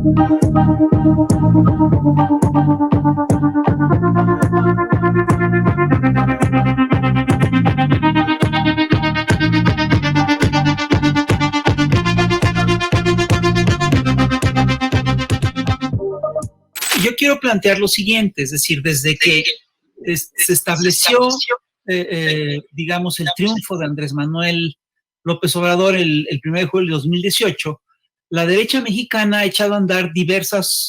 Yo quiero plantear lo siguiente, es decir, desde que se estableció, digamos, el triunfo de Andrés Manuel López Obrador el 1 de julio de 2018, la derecha mexicana ha echado a andar diversas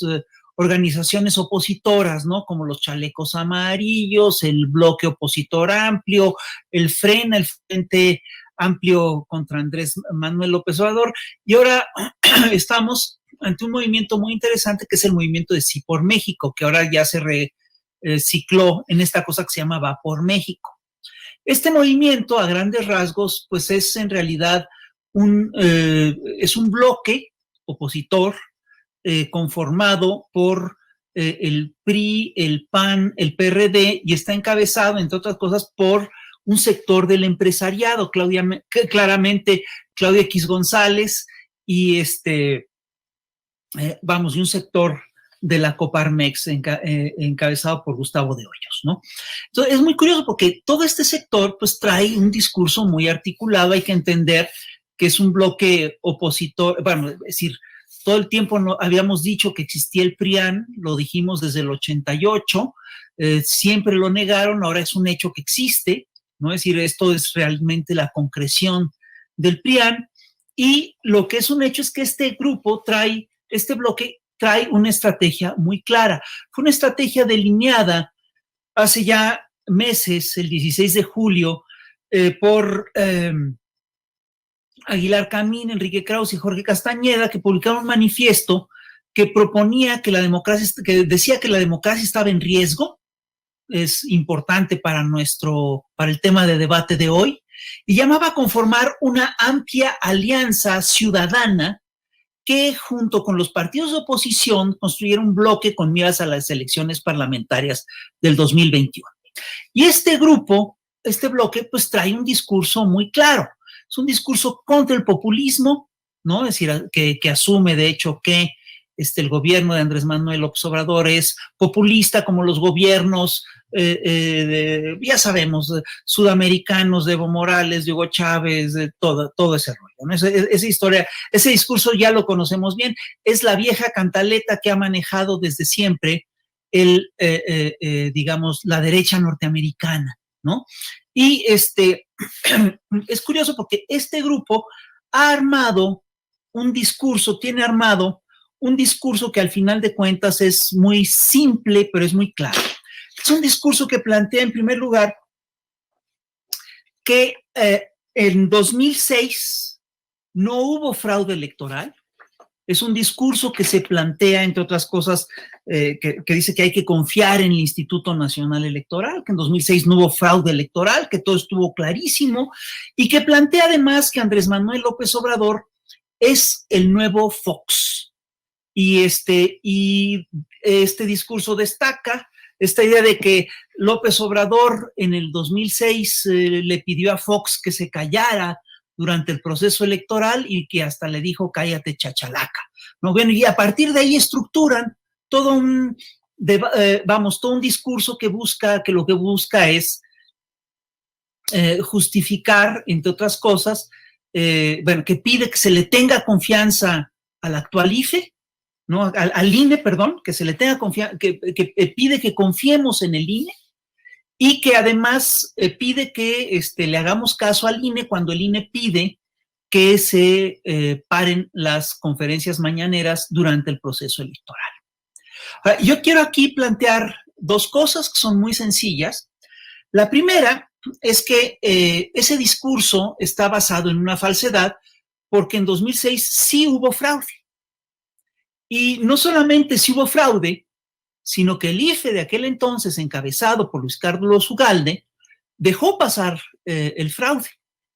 organizaciones opositoras, ¿no? Como los Chalecos Amarillos, el Bloque Opositor Amplio, el FREN, el Frente Amplio contra Andrés Manuel López Obrador, y ahora estamos ante un movimiento muy interesante que es el movimiento de Sí por México, que ahora ya se recicló en esta cosa que se llama Va por México. Este movimiento, a grandes rasgos, pues es en realidad es un bloque opositor conformado por el PRI, el PAN, el PRD, y está encabezado, entre otras cosas, por un sector del empresariado, claramente Claudia X González y y un sector de la Coparmex encabezado por Gustavo de Hoyos, ¿no? Entonces, es muy curioso porque todo este sector pues trae un discurso muy articulado. Hay que entender que es un bloque opositor, bueno, es decir, todo el tiempo habíamos dicho que existía el PRIAN, lo dijimos desde el 88, siempre lo negaron, ahora es un hecho que existe, ¿no? Es decir, esto es realmente la concreción del PRIAN, y lo que es un hecho es que este bloque trae una estrategia muy clara. Fue una estrategia delineada hace ya meses, el 16 de julio, por Aguilar Camín, Enrique Krauss y Jorge Castañeda, que publicaron un manifiesto que proponía que que decía que la democracia estaba en riesgo. Es importante para el tema de debate de hoy, y llamaba a conformar una amplia alianza ciudadana que junto con los partidos de oposición construyera un bloque con miras a las elecciones parlamentarias del 2021. Y este bloque, pues trae un discurso muy claro. Es un discurso contra el populismo, ¿no? Es decir, que asume, de hecho, que el gobierno de Andrés Manuel López Obrador es populista como los gobiernos, ya sabemos, sudamericanos, de Evo Morales, de Hugo Chávez, de todo ese rollo, ¿no? Esa historia, ese discurso ya lo conocemos bien. Es la vieja cantaleta que ha manejado desde siempre digamos, la derecha norteamericana, ¿no? Y es curioso porque este grupo tiene armado un discurso que al final de cuentas es muy simple, pero es muy claro. Es un discurso que plantea, en primer lugar, que en 2006 no hubo fraude electoral. Es un discurso que se plantea, entre otras cosas, que dice que hay que confiar en el Instituto Nacional Electoral, que en 2006 no hubo fraude electoral, que todo estuvo clarísimo, y que plantea además que Andrés Manuel López Obrador es el nuevo Fox. Y este discurso destaca esta idea de que López Obrador en el 2006 le pidió a Fox que se callara durante el proceso electoral y que hasta le dijo cállate chachalaca, ¿no? Bueno, y a partir de ahí estructuran todo un discurso que lo que busca es justificar, entre otras cosas, que pide que se le tenga confianza al actual IFE, ¿no? Al INE, perdón, que se le tenga confianza, que pide que confiemos en el INE, y que además pide que le hagamos caso al INE cuando el INE pide que se paren las conferencias mañaneras durante el proceso electoral. Yo quiero aquí plantear dos cosas que son muy sencillas. La primera es que ese discurso está basado en una falsedad, porque en 2006 sí hubo fraude. Y no solamente sí hubo fraude, sino que el IFE de aquel entonces, encabezado por Luis Carlos Ugalde, dejó pasar el fraude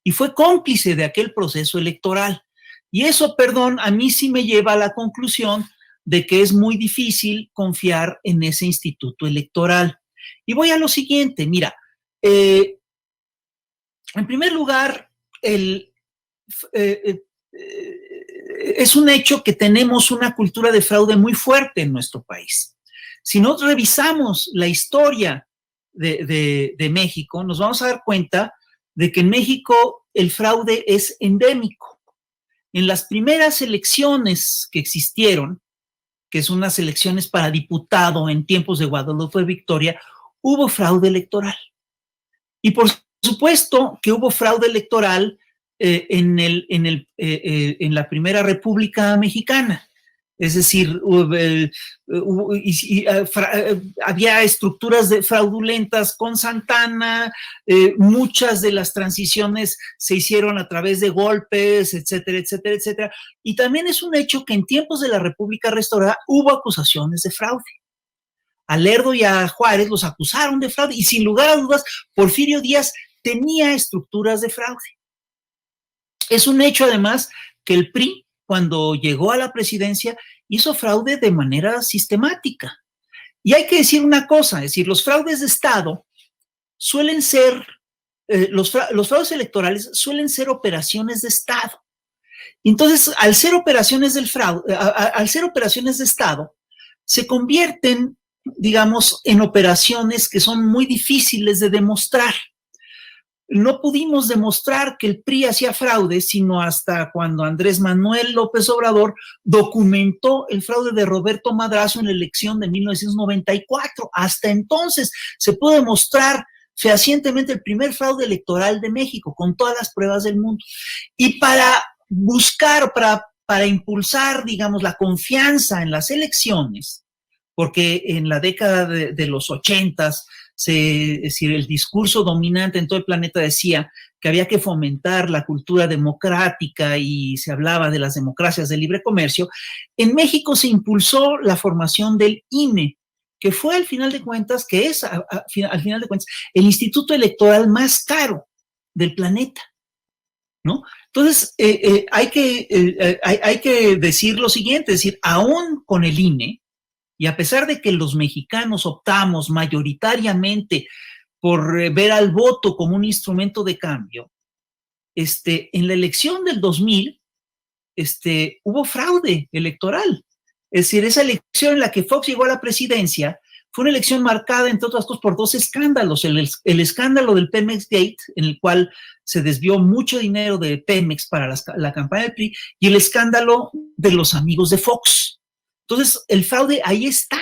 y fue cómplice de aquel proceso electoral. Y eso, a mí sí me lleva a la conclusión de que es muy difícil confiar en ese instituto electoral. Y voy a lo siguiente, mira, en primer lugar, es un hecho que tenemos una cultura de fraude muy fuerte en nuestro país. Si nosotros revisamos la historia de México, nos vamos a dar cuenta de que en México el fraude es endémico. En las primeras elecciones que existieron, que son unas elecciones para diputado en tiempos de Guadalupe Victoria, hubo fraude electoral. Y por supuesto que hubo fraude electoral en la Primera República Mexicana. Es decir, había estructuras fraudulentas con Santana, muchas de las transiciones se hicieron a través de golpes, etcétera, etcétera, etcétera. Y también es un hecho que en tiempos de la República Restaurada hubo acusaciones de fraude. A Lerdo y a Juárez los acusaron de fraude y sin lugar a dudas Porfirio Díaz tenía estructuras de fraude. Es un hecho además que el PRI, cuando llegó a la presidencia, hizo fraude de manera sistemática. Y hay que decir una cosa, es decir, los fraudes de Estado suelen ser, los fraudes electorales suelen ser operaciones de Estado. Entonces, al ser operaciones del fraude, al ser operaciones de Estado, se convierten, digamos, en operaciones que son muy difíciles de demostrar. No pudimos demostrar que el PRI hacía fraude, sino hasta cuando Andrés Manuel López Obrador documentó el fraude de Roberto Madrazo en la elección de 1994. Hasta entonces se pudo demostrar fehacientemente el primer fraude electoral de México, con todas las pruebas del mundo. Y para buscar, para impulsar, digamos, la confianza en las elecciones, porque en la década de los 80s, es decir, el discurso dominante en todo el planeta decía que había que fomentar la cultura democrática y se hablaba de las democracias de libre comercio. En México se impulsó la formación del INE, que fue al final de cuentas, al final de cuentas, el instituto electoral más caro del planeta, ¿no? Entonces, hay que decir lo siguiente, es decir, aún con el INE, y a pesar de que los mexicanos optamos mayoritariamente por ver al voto como un instrumento de cambio, en la elección del 2000 hubo fraude electoral. Es decir, esa elección en la que Fox llegó a la presidencia fue una elección marcada, entre otras cosas, por dos escándalos. El escándalo del Pemex Gate, en el cual se desvió mucho dinero de Pemex para la campaña del PRI, y el escándalo de los amigos de Fox. Entonces, el fraude ahí está.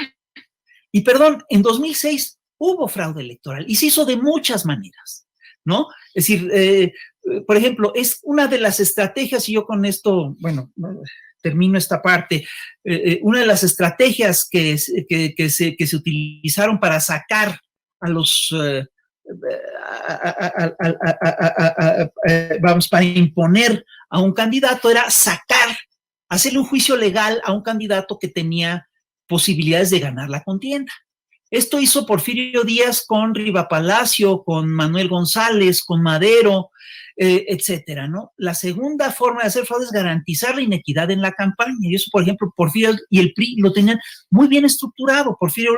Y perdón, en 2006 hubo fraude electoral y se hizo de muchas maneras, ¿no? Es decir, por ejemplo, es una de las estrategias, y yo con esto, bueno, termino esta parte, una de las estrategias que se utilizaron para sacar a los, vamos, para imponer a un candidato era hacerle un juicio legal a un candidato que tenía posibilidades de ganar la contienda. Esto hizo Porfirio Díaz con Riva Palacio, con Manuel González, con Madero, etcétera, ¿no? La segunda forma de hacer fraude es garantizar la inequidad en la campaña. Y eso, por ejemplo, Porfirio y el PRI lo tenían muy bien estructurado. Porfirio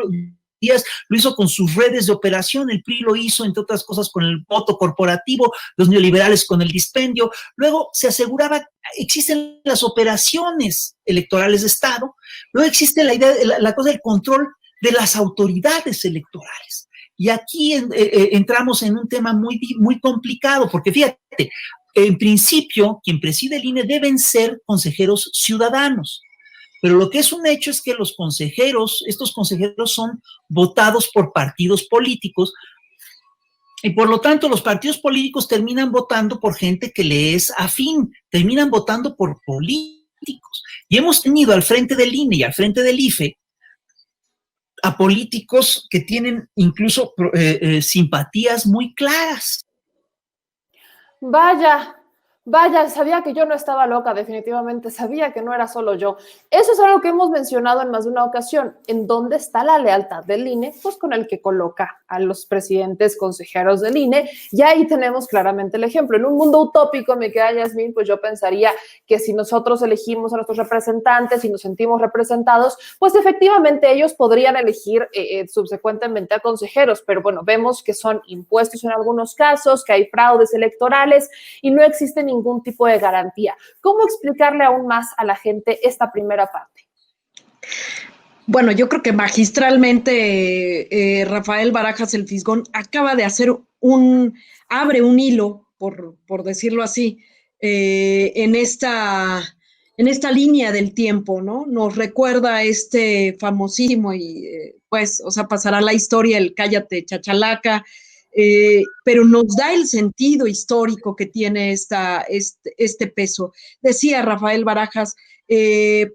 Díaz lo hizo con sus redes de operación, el PRI lo hizo, entre otras cosas, con el voto corporativo, los neoliberales con el dispendio. Luego se aseguraba, existen las operaciones electorales de Estado, luego existe la idea, la cosa del control de las autoridades electorales. Y aquí entramos en un tema muy, muy complicado, porque fíjate, en principio, quien preside el INE deben ser consejeros ciudadanos. Pero lo que es un hecho es que estos consejeros son votados por partidos políticos y por lo tanto los partidos políticos terminan votando por gente que le es afín, terminan votando por políticos. Y hemos tenido al frente del INE y al frente del IFE a políticos que tienen incluso simpatías muy claras. Vaya, sabía que yo no estaba loca, definitivamente, sabía que no era solo yo. Eso es algo que hemos mencionado en más de una ocasión. ¿En dónde está la lealtad del INE? Pues con el que coloca a los presidentes consejeros del INE, y ahí tenemos claramente el ejemplo. En un mundo utópico, mi querida Yasmín, pues yo pensaría que si nosotros elegimos a nuestros representantes y nos sentimos representados, pues efectivamente ellos podrían elegir subsecuentemente a consejeros, pero bueno, vemos que son impuestos en algunos casos, que hay fraudes electorales y no existe ningún tipo de garantía. ¿Cómo explicarle aún más a la gente esta primera parte? Bueno, yo creo que magistralmente Rafael Barajas el Fisgón acaba de hacer abre un hilo, por decirlo así, en esta línea del tiempo, ¿no? Nos recuerda este famosísimo y pues, o sea, pasará la historia el cállate chachalaca, pero nos da el sentido histórico que tiene este peso. Decía Rafael Barajas,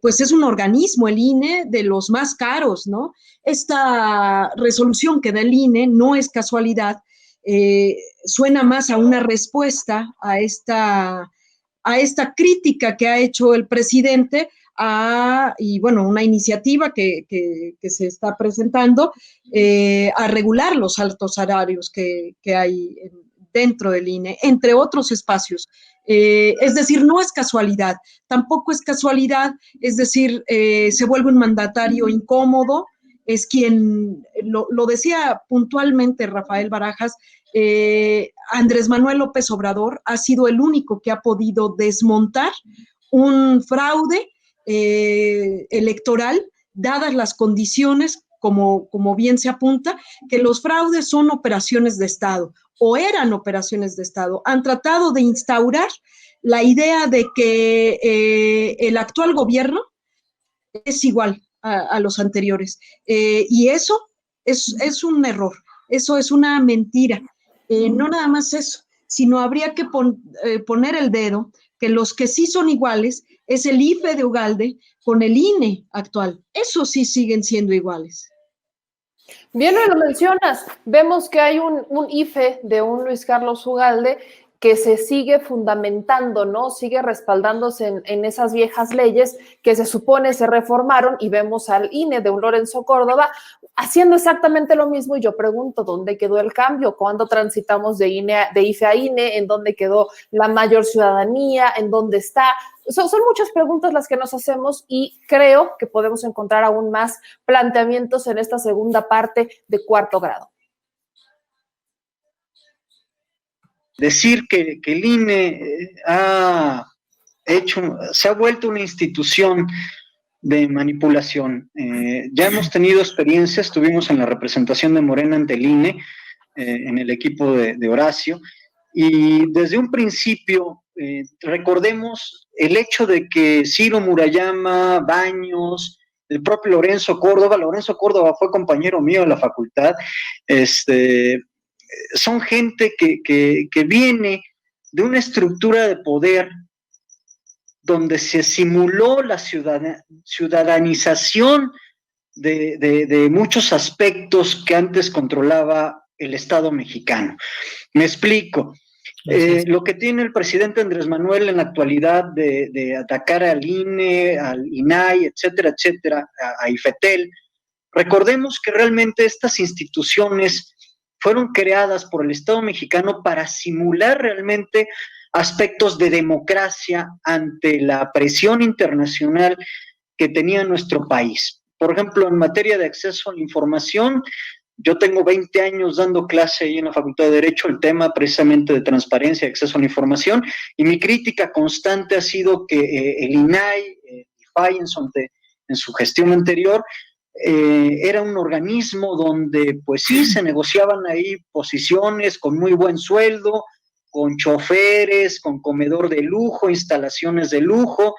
pues es un organismo, el INE, de los más caros, ¿no? Esta resolución que da el INE no es casualidad, suena más a una respuesta a esta crítica que ha hecho el presidente y bueno, una iniciativa que se está presentando a regular los altos salarios que hay dentro del INE, entre otros espacios. Es decir, no es casualidad, tampoco es casualidad, es decir, se vuelve un mandatario incómodo, es quien, lo decía puntualmente Rafael Barajas, Andrés Manuel López Obrador ha sido el único que ha podido desmontar un fraude electoral, dadas las condiciones, como bien se apunta, que los fraudes son operaciones de Estado, o eran operaciones de Estado. Han tratado de instaurar la idea de que el actual gobierno es igual a los anteriores. Y eso es un error, eso es una mentira. No nada más eso, sino habría que poner el dedo que los que sí son iguales es el IFE de Ugalde con el INE actual. Esos sí siguen siendo iguales. Bien, lo mencionas. Vemos que hay un IFE de un Luis Carlos Ugalde que se sigue fundamentando, ¿no? Sigue respaldándose en esas viejas leyes que se supone se reformaron, y vemos al INE de un Lorenzo Córdoba haciendo exactamente lo mismo. Y yo pregunto, ¿dónde quedó el cambio? ¿Cuándo transitamos de IFE a INE? ¿En dónde quedó la mayor ciudadanía? ¿En dónde está? Son muchas preguntas las que nos hacemos, y creo que podemos encontrar aún más planteamientos en esta segunda parte de Cuarto Grado. Decir que el INE se ha vuelto una institución de manipulación. Ya hemos tenido experiencias, estuvimos en la representación de Morena ante el INE, en el equipo de Horacio, y desde un principio, recordemos el hecho de que Ciro Murayama, Baños, el propio Lorenzo Córdoba fue compañero mío de la facultad, son gente que viene de una estructura de poder donde se simuló la ciudadanización de muchos aspectos que antes controlaba el Estado mexicano. Me explico. Lo que tiene el presidente Andrés Manuel en la actualidad de atacar al INE, al INAI, etcétera, etcétera, a IFETEL, recordemos que realmente estas instituciones fueron creadas por el Estado mexicano para simular realmente aspectos de democracia ante la presión internacional que tenía nuestro país. Por ejemplo, en materia de acceso a la información, yo tengo 20 años dando clase ahí en la Facultad de Derecho, el tema precisamente de transparencia y acceso a la información, y mi crítica constante ha sido que el INAI, el IFAI en su gestión anterior, era un organismo donde pues sí se negociaban ahí posiciones con muy buen sueldo, con choferes, con comedor de lujo, instalaciones de lujo.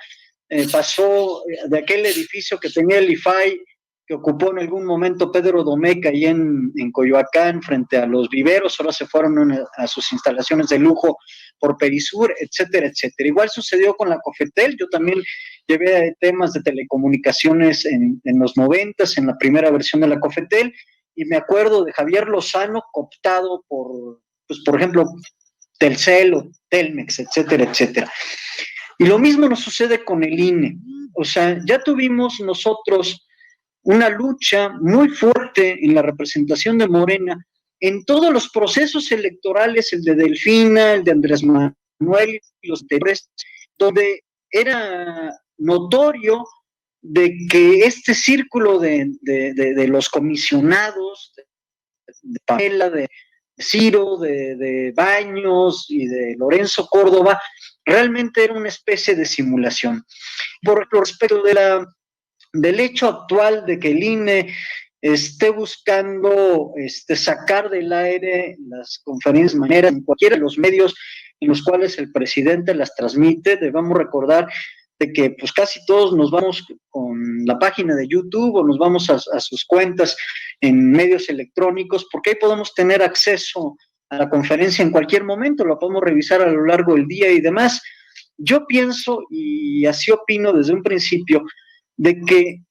Pasó de aquel edificio que tenía el IFAI, que ocupó en algún momento Pedro Domeca ahí en Coyoacán, frente a los viveros, ahora se fueron a sus instalaciones de lujo por Perisur, etcétera, etcétera. Igual sucedió con la Cofetel. Yo también llevé temas de telecomunicaciones en los 90s, en la primera versión de la Cofetel, y me acuerdo de Javier Lozano cooptado por ejemplo, Telcel o Telmex, etcétera, etcétera. Y lo mismo nos sucede con el INE. O sea, ya tuvimos nosotros una lucha muy fuerte en la representación de Morena en todos los procesos electorales, el de Delfina, el de Andrés Manuel y los anteriores, donde era notorio de que este círculo de los comisionados, de Pamela, de Ciro, de Baños y de Lorenzo Córdoba, realmente era una especie de simulación. Por respecto del hecho actual de que el INE esté buscando sacar del aire las conferencias mañaneras en cualquiera de los medios en los cuales el presidente las transmite, debemos recordar de que pues casi todos nos vamos con la página de YouTube o nos vamos a sus cuentas en medios electrónicos, porque ahí podemos tener acceso a la conferencia en cualquier momento, la podemos revisar a lo largo del día y demás. Yo pienso, y así opino desde un principio, de que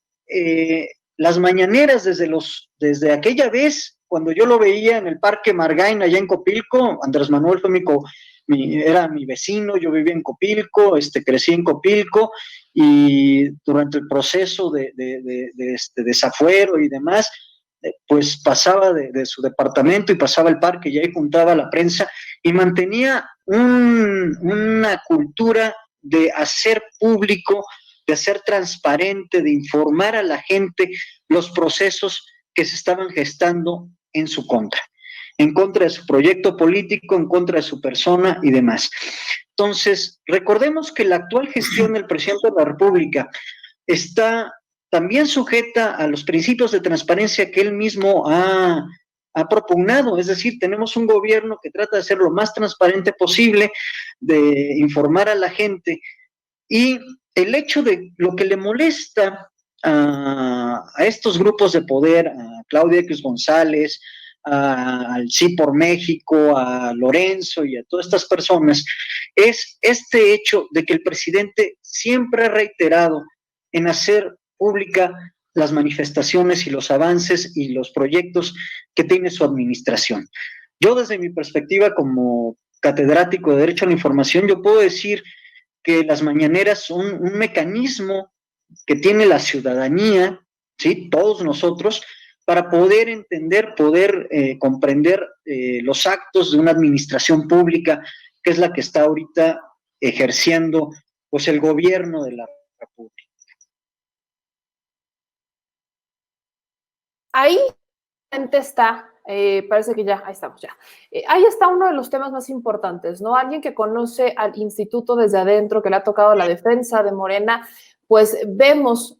las mañaneras desde aquella vez, cuando yo lo veía en el Parque Margain, allá en Copilco, Andrés Manuel fue era mi vecino, yo vivía en Copilco, crecí en Copilco, y durante el proceso de desafuero y demás, pues pasaba de su departamento y pasaba al parque y ahí juntaba a la prensa y mantenía una cultura de hacer público, de hacer transparente, de informar a la gente los procesos que se estaban gestando en su contra de su proyecto político, en contra de su persona y demás. Entonces, recordemos que la actual gestión del presidente de la República está también sujeta a los principios de transparencia que él mismo ha propugnado, es decir, tenemos un gobierno que trata de ser lo más transparente posible, de informar a la gente, y el hecho de lo que le molesta a estos grupos de poder, a Claudia X González, al Sí por México, a Lorenzo y a todas estas personas, es este hecho de que el presidente siempre ha reiterado en hacer pública las manifestaciones y los avances y los proyectos que tiene su administración. Yo, desde mi perspectiva como catedrático de Derecho a la Información, yo puedo decir que las mañaneras son un mecanismo que tiene la ciudadanía, ¿sí?, todos nosotros, para poder entender, poder comprender los actos de una administración pública, que es la que está ahorita ejerciendo pues el gobierno de la República. Ahí está, parece que ya, ahí estamos ya. Ahí está uno de los temas más importantes, ¿no? Alguien que conoce al instituto desde adentro, que le ha tocado la defensa de Morena, pues vemos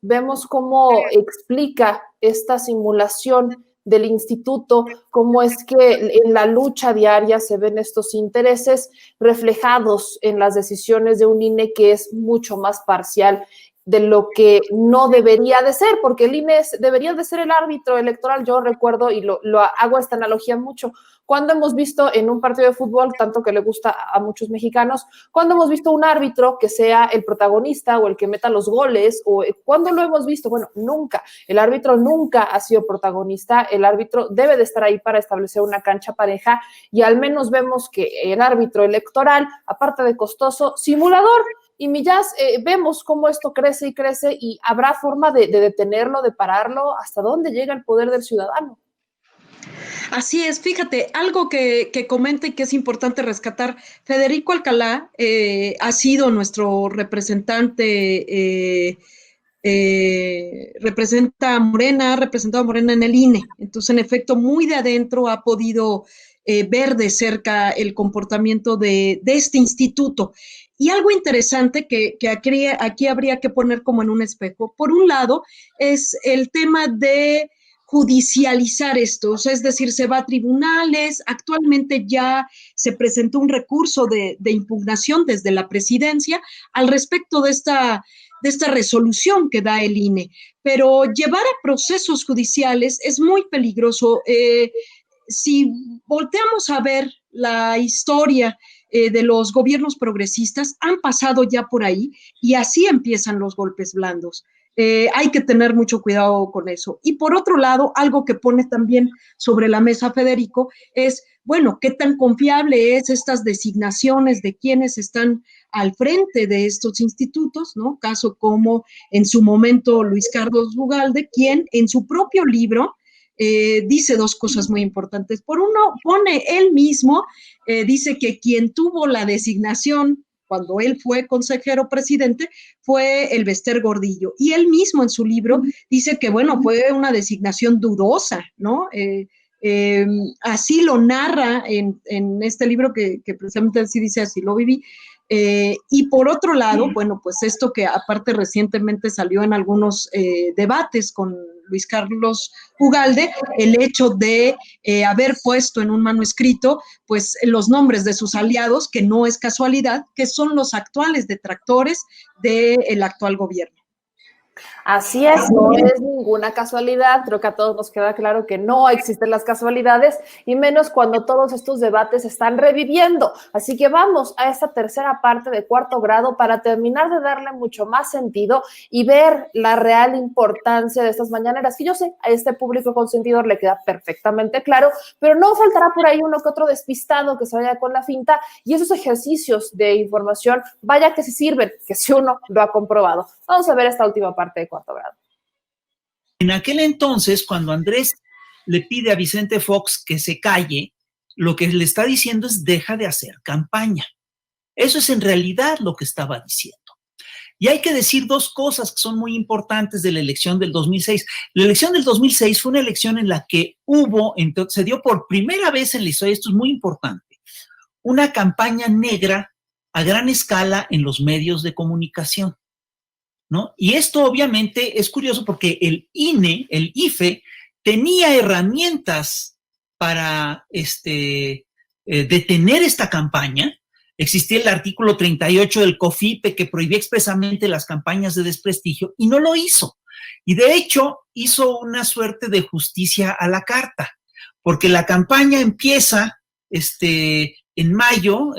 cómo explica esta simulación del instituto, cómo es que en la lucha diaria se ven estos intereses reflejados en las decisiones de un INE que es mucho más parcial de lo que no debería de ser, porque el INE debería de ser el árbitro electoral. Yo recuerdo, y lo hago esta analogía mucho, cuando hemos visto en un partido de fútbol, tanto que le gusta a muchos mexicanos, cuando hemos visto un árbitro que sea el protagonista o el que meta los goles, o cuando lo hemos visto, bueno, nunca, el árbitro nunca ha sido protagonista, el árbitro debe de estar ahí para establecer una cancha pareja, y al menos vemos que el árbitro electoral, aparte de costoso, simulador. Y Millás, vemos cómo esto crece y crece, y habrá forma de detenerlo, de pararlo. ¿Hasta dónde llega el poder del ciudadano? Así es, fíjate, algo que comenta y que es importante rescatar, Federico Alcalá ha sido nuestro representante, representado a Morena en el INE, entonces en efecto muy de adentro ha podido ver de cerca el comportamiento de este instituto. Y algo interesante que aquí habría que poner como en un espejo, por un lado, es el tema de judicializar esto, o sea, es decir, se va a tribunales, actualmente ya se presentó un recurso de impugnación desde la presidencia al respecto de esta resolución que da el INE, pero llevar a procesos judiciales es muy peligroso. Si volteamos a ver la historia de los gobiernos progresistas, han pasado ya por ahí y así empiezan los golpes blandos. Hay que tener mucho cuidado con eso. Y por otro lado, algo que pone también sobre la mesa Federico es, bueno, qué tan confiable es estas designaciones de quienes están al frente de estos institutos, ¿no? Caso como en su momento Luis Carlos Ugalde, quien en su propio libro dice dos cosas muy importantes. Por uno, pone él mismo, dice que quien tuvo la designación cuando él fue consejero presidente, fue el Bester Gordillo. Y él mismo en su libro dice que, bueno, fue una designación dudosa, ¿no? Así lo narra en este libro que precisamente así dice, así lo viví. Y por otro lado, bueno, pues esto que aparte recientemente salió en algunos debates con Luis Carlos Ugalde, el hecho de haber puesto en un manuscrito pues los nombres de sus aliados, que no es casualidad, que son los actuales detractores del actual gobierno. Así es, no es ninguna casualidad, creo que a todos nos queda claro que no existen las casualidades y menos cuando todos estos debates se están reviviendo. Así que vamos a esta tercera parte de cuarto grado para terminar de darle mucho más sentido y ver la real importancia de estas mañaneras, que yo sé, a este público consentidor le queda perfectamente claro, pero no faltará por ahí uno que otro despistado que se vaya con la finta y esos ejercicios de información, vaya que sí sirven, que si uno lo ha comprobado. Vamos a ver esta última parte de cuarto grado. En aquel entonces, cuando Andrés le pide a Vicente Fox que se calle, lo que le está diciendo es deja de hacer campaña. Eso es en realidad lo que estaba diciendo. Y hay que decir dos cosas que son muy importantes de la elección del 2006. La elección del 2006 fue una elección en la que se dio por primera vez en la historia, esto es muy importante, una campaña negra a gran escala en los medios de comunicación, ¿no? Y esto obviamente es curioso porque el INE, el IFE, tenía herramientas para detener esta campaña. Existía el artículo 38 del COFIPE que prohibía expresamente las campañas de desprestigio y no lo hizo. Y de hecho hizo una suerte de justicia a la carta, porque la campaña empieza en mayo,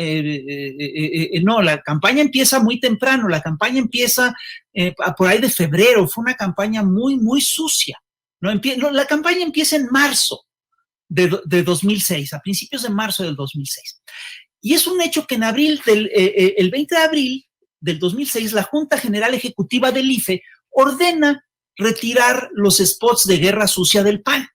no, la campaña empieza muy temprano, la campaña empieza por ahí de febrero, fue una campaña muy, muy sucia. La campaña empieza en marzo de 2006, a principios de marzo del 2006. Y es un hecho que en abril, el 20 de abril del 2006, la Junta General Ejecutiva del IFE ordena retirar los spots de guerra sucia del PAN.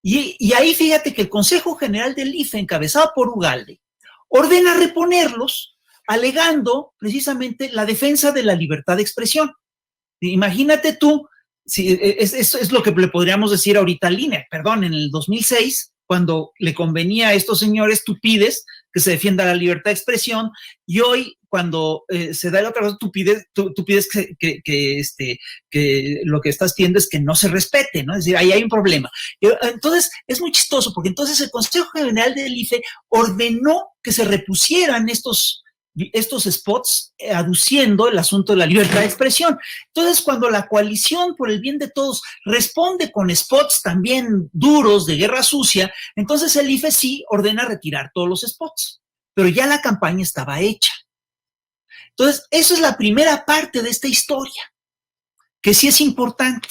Y ahí fíjate que el Consejo General del IFE, encabezado por Ugalde, ordena reponerlos, alegando precisamente la defensa de la libertad de expresión. Imagínate tú, es lo que le podríamos decir ahorita al INE, perdón, en el 2006, cuando le convenía a estos señores, tú pides que se defienda la libertad de expresión, y hoy, cuando se da la otra cosa, tú pides que lo que estás pidiendo es que no se respete, ¿no? Es decir, ahí hay un problema. Entonces, es muy chistoso, porque entonces el Consejo General del IFE ordenó que se repusieran estos spots aduciendo el asunto de la libertad de expresión. Entonces, cuando la coalición por el bien de todos responde con spots también duros de guerra sucia, entonces el IFE sí ordena retirar todos los spots, pero ya la campaña estaba hecha. Entonces, eso es la primera parte de esta historia, que sí es importante.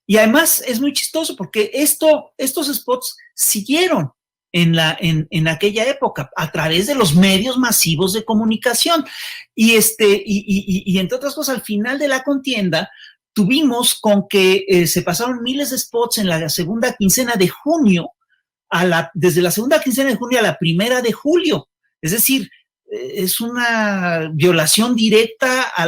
Y además es muy chistoso porque estos spots siguieron en aquella época a través de los medios masivos de comunicación. Y entre otras cosas, al final de la contienda tuvimos con que se pasaron miles de spots en la segunda quincena de junio, desde la segunda quincena de junio a la primera de julio. Es decir, es una violación directa a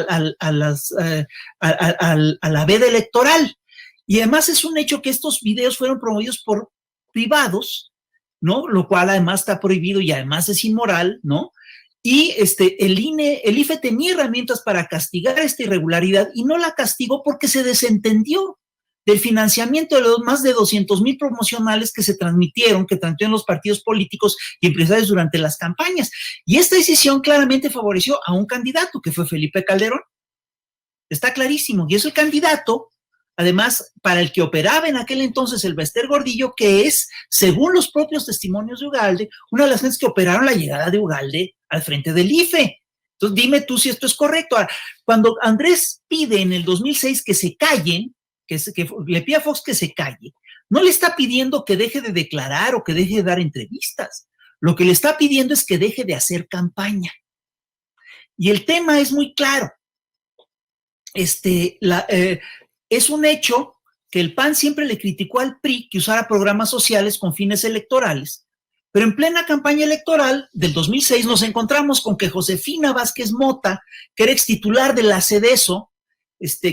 la veda electoral. Y además es un hecho que estos videos fueron promovidos por privados, ¿no? Lo cual además está prohibido y además es inmoral, ¿no? Y el IFE tenía herramientas para castigar esta irregularidad y no la castigó porque se desentendió del financiamiento de los más de 200,000 promocionales que transmitieron los partidos políticos y empresarios durante las campañas. Y esta decisión claramente favoreció a un candidato que fue Felipe Calderón. Está clarísimo. Y es el candidato, además, para el que operaba en aquel entonces el Bester Gordillo, que es, según los propios testimonios de Ugalde, una de las gentes que operaron la llegada de Ugalde al frente del IFE. Entonces, dime tú si esto es correcto. Ahora, cuando Andrés pide en el 2006 que se callen, que le pide a Fox que se calle, no le está pidiendo que deje de declarar o que deje de dar entrevistas. Lo que le está pidiendo es que deje de hacer campaña. Y el tema es muy claro. Es un hecho que el PAN siempre le criticó al PRI que usara programas sociales con fines electorales, pero en plena campaña electoral del 2006 nos encontramos con que Josefina Vázquez Mota, que era extitular de la CEDESO,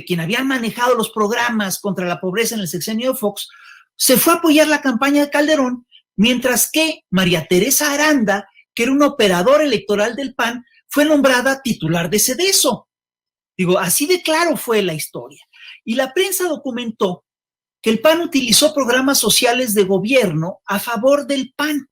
quien había manejado los programas contra la pobreza en el sexenio de Fox, se fue a apoyar la campaña de Calderón, mientras que María Teresa Aranda, que era una operadora electoral del PAN, fue nombrada titular de CEDESO. Digo, así de claro fue la historia. Y la prensa documentó que el PAN utilizó programas sociales de gobierno a favor del PAN.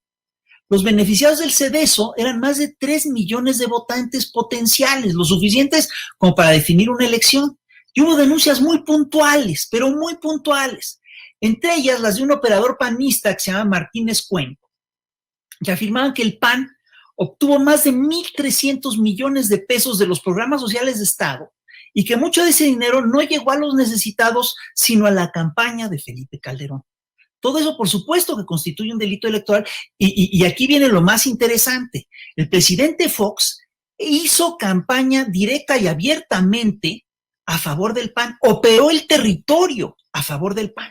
Los beneficiados del CEDESO eran más de 3 millones de votantes potenciales, lo suficientes como para definir una elección. Y hubo denuncias muy puntuales, pero muy puntuales. Entre ellas las de un operador panista que se llama Martínez Cuenco, que afirmaban que el PAN obtuvo más de 1.300 millones de pesos de los programas sociales de Estado y que mucho de ese dinero no llegó a los necesitados, sino a la campaña de Felipe Calderón. Todo eso, por supuesto, que constituye un delito electoral. Y aquí viene lo más interesante. El presidente Fox hizo campaña directa y abiertamente a favor del PAN, operó el territorio a favor del PAN.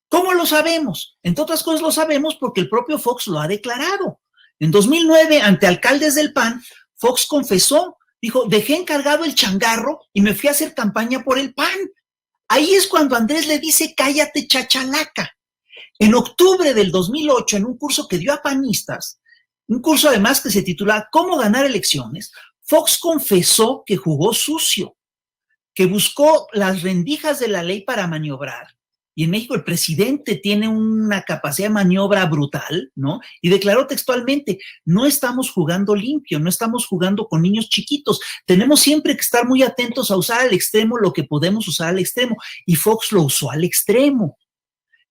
¿Cómo lo sabemos? Entre otras cosas lo sabemos porque el propio Fox lo ha declarado. En 2009, ante alcaldes del PAN, Fox confesó, dijo, dejé encargado el changarro y me fui a hacer campaña por el PAN. Ahí es cuando Andrés le dice, cállate chachalaca. En octubre del 2008, en un curso que dio a panistas, un curso además que se titula ¿Cómo ganar elecciones?, Fox confesó que jugó sucio, que buscó las rendijas de la ley para maniobrar. Y en México el presidente tiene una capacidad de maniobra brutal, ¿no? Y declaró textualmente, no estamos jugando limpio, no estamos jugando con niños chiquitos, tenemos siempre que estar muy atentos a usar al extremo lo que podemos usar al extremo. Y Fox lo usó al extremo.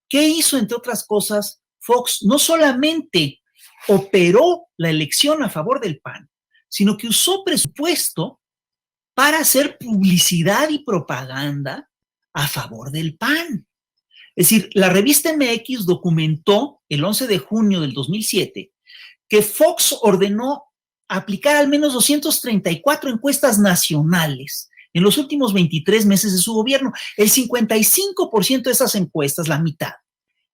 ¿Qué hizo, entre otras cosas, Fox? No solamente operó la elección a favor del PAN, sino que usó presupuesto para hacer publicidad y propaganda a favor del PAN. Es decir, la revista MX documentó el 11 de junio del 2007 que Fox ordenó aplicar al menos 234 encuestas nacionales en los últimos 23 meses de su gobierno. El 55% de esas encuestas, la mitad,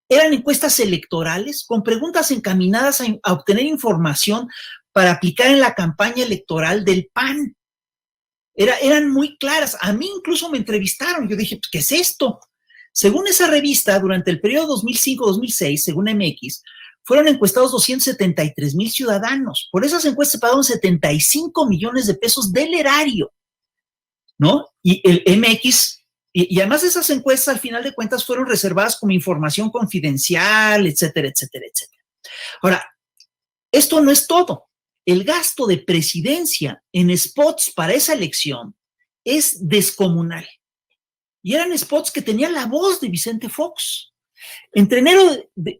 eran encuestas electorales con preguntas encaminadas a obtener información para aplicar en la campaña electoral del PAN. Eran muy claras. A mí incluso me entrevistaron. Yo dije, ¿qué es esto? Según esa revista, durante el periodo 2005-2006, según MX, fueron encuestados 273,000 ciudadanos. Por esas encuestas se pagaron 75 millones de pesos del erario, ¿no? Y el MX, y además esas encuestas al final de cuentas fueron reservadas como información confidencial, etcétera, etcétera, etcétera. Ahora, esto no es todo. El gasto de presidencia en spots para esa elección es descomunal. Y eran spots que tenían la voz de Vicente Fox. Entre enero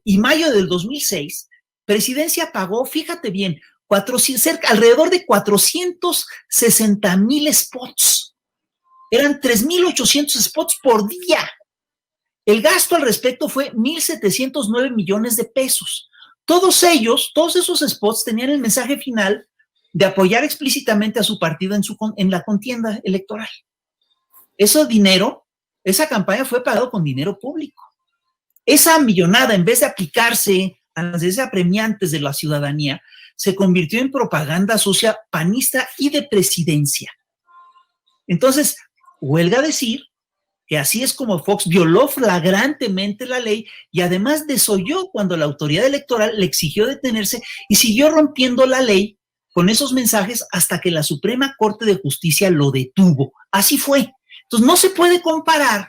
y mayo del 2006, Presidencia pagó, fíjate bien, alrededor de 460,000 spots. Eran 3,800 spots por día. El gasto al respecto fue 1,709 millones de pesos. Todos esos spots tenían el mensaje final de apoyar explícitamente a su partido en la contienda electoral. Ese dinero, esa campaña fue pagado con dinero público. Esa millonada, en vez de aplicarse a las necesidades apremiantes de la ciudadanía, se convirtió en propaganda sucia panista y de presidencia. Entonces, huelga decir que así es como Fox violó flagrantemente la ley y además desoyó cuando la autoridad electoral le exigió detenerse y siguió rompiendo la ley con esos mensajes hasta que la Suprema Corte de Justicia lo detuvo. Así fue. Entonces, no se puede comparar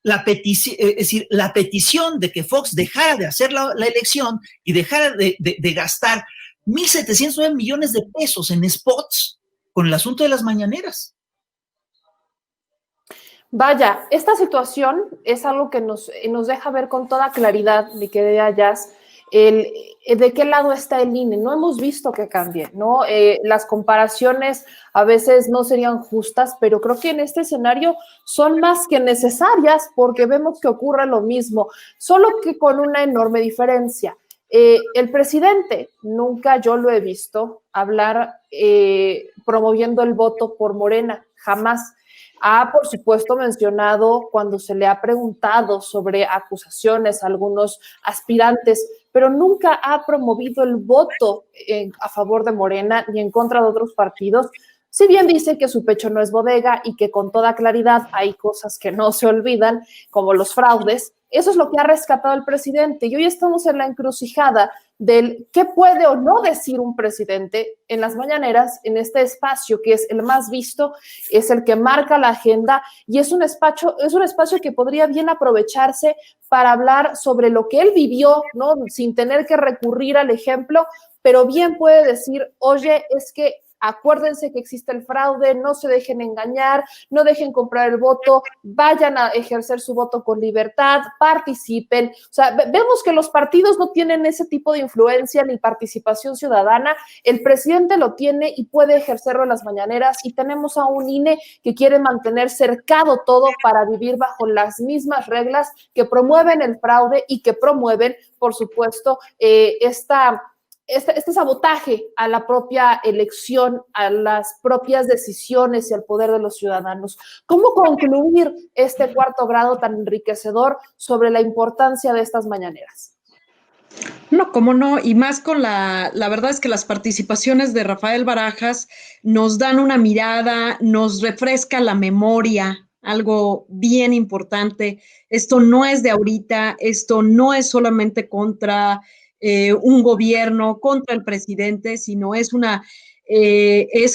la petición de que Fox dejara de hacer la elección y dejara de gastar 1,709 millones de pesos en spots con el asunto de las mañaneras. Vaya, esta situación es algo que nos deja ver con toda claridad, mi querida Jazz, de qué lado está el INE. No hemos visto que cambie, ¿no? Las comparaciones a veces no serían justas, pero creo que en este escenario son más que necesarias porque vemos que ocurre lo mismo, solo que con una enorme diferencia. El presidente nunca yo lo he visto hablar promoviendo el voto por Morena, jamás. Ha, por supuesto, mencionado cuando se le ha preguntado sobre acusaciones a algunos aspirantes, pero nunca ha promovido el voto a favor de Morena ni en contra de otros partidos. Si bien dice que su pecho no es bodega y que con toda claridad hay cosas que no se olvidan, como los fraudes, eso es lo que ha rescatado el presidente. Y hoy estamos en la encrucijada del qué puede o no decir un presidente en las mañaneras, en este espacio que es el más visto, es el que marca la agenda y es un espacio que podría bien aprovecharse para hablar sobre lo que él vivió, ¿no? Sin tener que recurrir al ejemplo, pero bien puede decir, oye, es que acuérdense que existe el fraude, no se dejen engañar, no dejen comprar el voto, vayan a ejercer su voto con libertad, participen. O sea, vemos que los partidos no tienen ese tipo de influencia ni participación ciudadana. El presidente lo tiene y puede ejercerlo en las mañaneras y tenemos a un INE que quiere mantener cercado todo para vivir bajo las mismas reglas que promueven el fraude y que promueven, por supuesto, este sabotaje a la propia elección, a las propias decisiones y al poder de los ciudadanos. ¿Cómo concluir este cuarto grado tan enriquecedor sobre la importancia de estas mañaneras? No, cómo no, y más con la verdad es que las participaciones de Rafael Barajas nos dan una mirada, nos refresca la memoria, algo bien importante. Esto no es de ahorita, esto no es solamente contra un gobierno, contra el presidente, sino es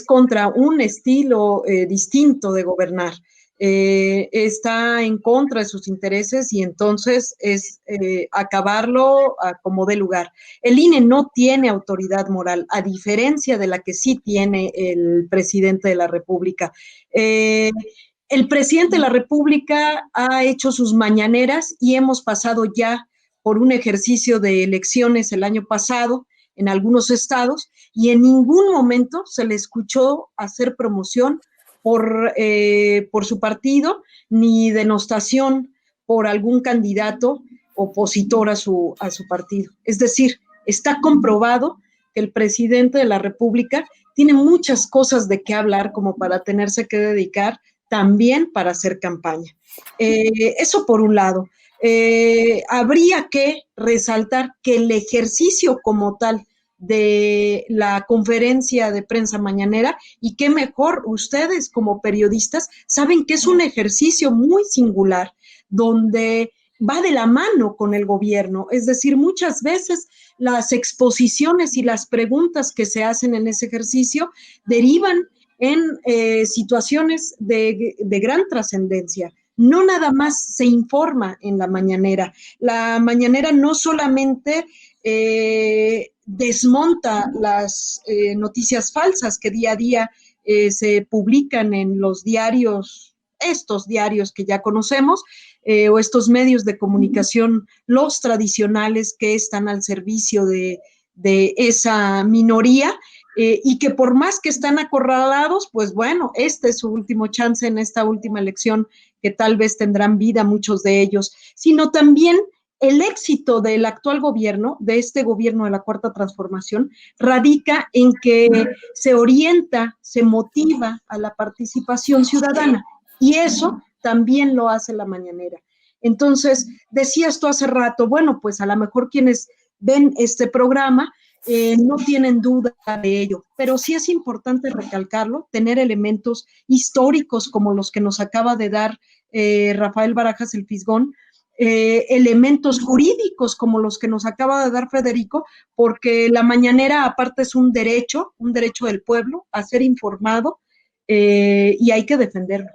contra un estilo distinto de gobernar. Está en contra de sus intereses y entonces es acabarlo a como dé lugar. El INE no tiene autoridad moral, a diferencia de la que sí tiene el presidente de la República. El presidente de la República ha hecho sus mañaneras y hemos pasado ya por un ejercicio de elecciones el año pasado en algunos estados y en ningún momento se le escuchó hacer promoción por su partido ni denostación por algún candidato opositor a su partido. Es decir, está comprobado que el presidente de la República tiene muchas cosas de qué hablar como para tenerse que dedicar también para hacer campaña. Eso por un lado. Habría que resaltar que el ejercicio como tal de la conferencia de prensa mañanera, y qué mejor, ustedes como periodistas saben que es un ejercicio muy singular, donde va de la mano con el gobierno, es decir, muchas veces las exposiciones y las preguntas que se hacen en ese ejercicio derivan en situaciones de gran trascendencia. No nada más se informa en la mañanera. La mañanera no solamente desmonta las noticias falsas que día a día se publican en los diarios, estos diarios que ya conocemos, o estos medios de comunicación, los tradicionales que están al servicio de esa minoría, y que por más que están acorralados, pues bueno, este es su último chance en esta última elección, que tal vez tendrán vida muchos de ellos, sino también el éxito del actual gobierno, de este gobierno de la Cuarta Transformación, radica en que se orienta, se motiva a la participación ciudadana, y eso también lo hace la mañanera. Entonces, decías tú hace rato, bueno, pues a lo mejor quienes ven este programa no tienen duda de ello, pero sí es importante recalcarlo, tener elementos históricos como los que nos acaba de dar Rafael Barajas el Fisgón, elementos jurídicos como los que nos acaba de dar Federico, porque la mañanera aparte es un derecho del pueblo a ser informado, y hay que defenderlo.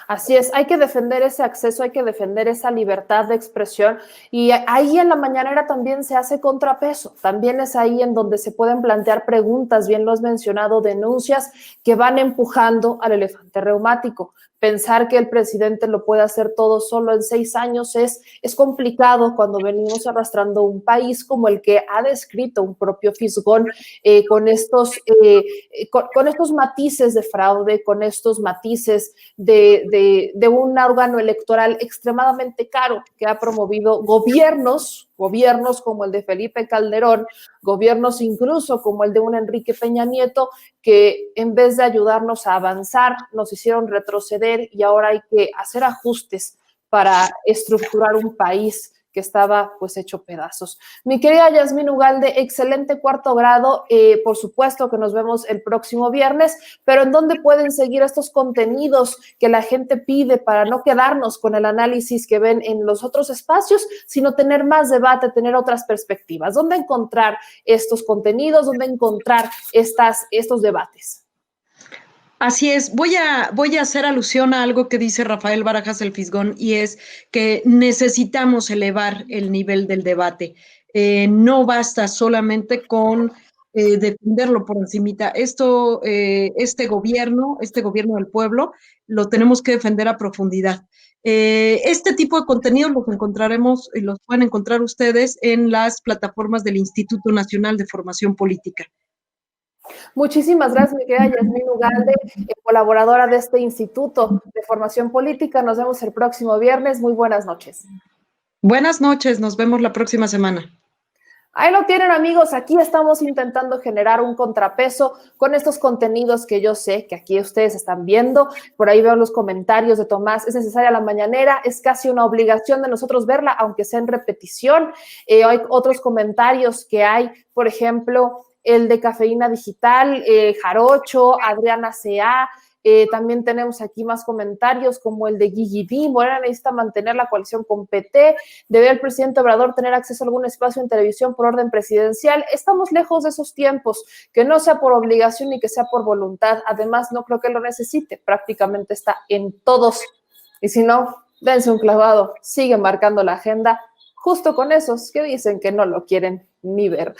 Así es, hay que defender ese acceso, hay que defender esa libertad de expresión y ahí en la mañanera también se hace contrapeso, también es ahí en donde se pueden plantear preguntas, bien lo has mencionado, denuncias que van empujando al elefante reumático. Pensar que el presidente lo puede hacer todo solo en 6 años es complicado cuando venimos arrastrando un país como el que ha descrito un propio Fisgón, con estos matices de fraude, con estos matices de de un órgano electoral extremadamente caro que ha promovido gobiernos como el de Felipe Calderón, gobiernos incluso como el de un Enrique Peña Nieto, que en vez de ayudarnos a avanzar, nos hicieron retroceder y ahora hay que hacer ajustes para estructurar un país que estaba pues hecho pedazos. Mi querida Yasmín Ugalde, excelente cuarto grado, por supuesto que nos vemos el próximo viernes, pero ¿en dónde pueden seguir estos contenidos que la gente pide para no quedarnos con el análisis que ven en los otros espacios, sino tener más debate, tener otras perspectivas? ¿Dónde encontrar estos contenidos? ¿Dónde encontrar estos debates? Así es, voy a hacer alusión a algo que dice Rafael Barajas el Fisgón, y es que necesitamos elevar el nivel del debate. No basta solamente con defenderlo por encimita. Este gobierno del pueblo, lo tenemos que defender a profundidad. Este tipo de contenidos los encontraremos y los pueden encontrar ustedes en las plataformas del Instituto Nacional de Formación Política. Muchísimas gracias, mi querida Yasmín Ugalde, colaboradora de este Instituto de Formación Política. Nos vemos el próximo viernes. Muy buenas noches. Buenas noches, nos vemos la próxima semana. Ahí lo tienen, amigos. Aquí estamos intentando generar un contrapeso con estos contenidos que yo sé que aquí ustedes están viendo. Por ahí veo los comentarios de Tomás. Es necesaria la mañanera. Es casi una obligación de nosotros verla, aunque sea en repetición. Hay otros comentarios que hay, por ejemplo, el de Cafeína Digital, Jarocho, Adriana C.A., también tenemos aquí más comentarios como el de Gigi D. Morena necesita mantener la coalición con PT. ¿Debe el presidente Obrador tener acceso a algún espacio en televisión por orden presidencial? Estamos lejos de esos tiempos, que no sea por obligación ni que sea por voluntad. Además, no creo que lo necesite. Prácticamente está en todos. Y si no, dense un clavado. Sigue marcando la agenda justo con esos que dicen que no lo quieren ni ver.